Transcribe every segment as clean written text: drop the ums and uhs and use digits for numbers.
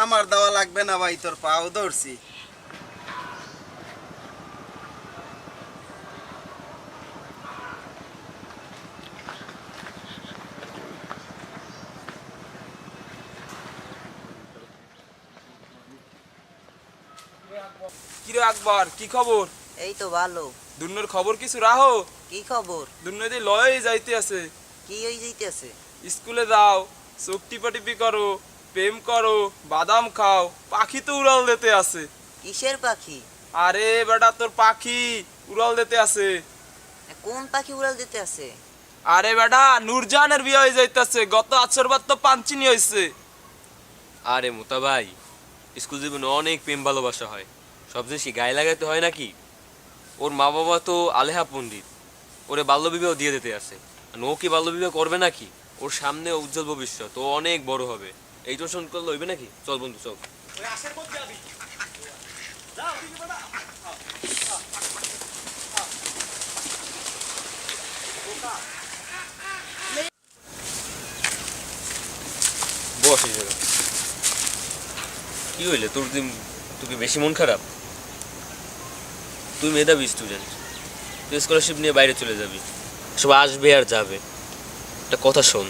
আমার দেওয়া লাগবে না ভাই, তোর পাও ধরছি। কিরে আকবর, কি খবর? এই তো ভালো। দুনিয়ার খবর কিছু রাহো। কি খবর? দুনিয়াতে লয়ে যাইতে আছে। কি হই যাইতেছে? স্কুলে যাও, চোখ টিপাটিপি করো, প্রেম করো, বাদাম খাও, পাখি তো উড়াল দিতে আছে। কিসের পাখি? আরে বেটা তোর পাখি উড়াল দিতে আছে। কোন পাখি উড়াল দিতে আছে? আরে বেটা নূরজাহানের বিয়ে হয়ে যাইতেছে, গত 8 বার তো পাঞ্চিনি হয়েছে। আরে মোতা ভাই, স্কুল জীবনে অনেক প্রেম ভালোবাসা হয়, সব জিনিস কি গায়ে লাগাতে হয় নাকি? ওর মা বাবা তো আলেহা পণ্ডিত, ওরে বাল্যবিবাহ দিয়ে দিতে আছে। আর ও কি বাল্যবিবাহ করবে নাকি? ওর সামনে উজ্জ্বল ভবিষ্যৎ, ও অনেক বড় হবে। এই টোশন করলে হইবে নাকি? চল বন্ধু চল। বস এই জায়গা। কি হইলে তোর দিন, তুই কি বেশি মন খারাপ? তুই মেধাবী স্টুডেন্ট, তুই স্কলারশিপ নিয়ে বাইরে চলে যাবি, সব আসবে আর যাবে। একটা কথা শোন,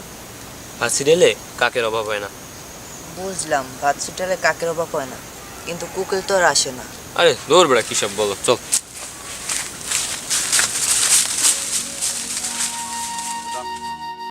ফাঁসি ঢেলে কাকের অভাব হয় না। বুঝলাম, ভাত ছিটালে কাকের অভাব হয় না, কিন্তু কুকিল তো আর আসে না। আরে দৌড় বেড়া, কী সব বলো, চল।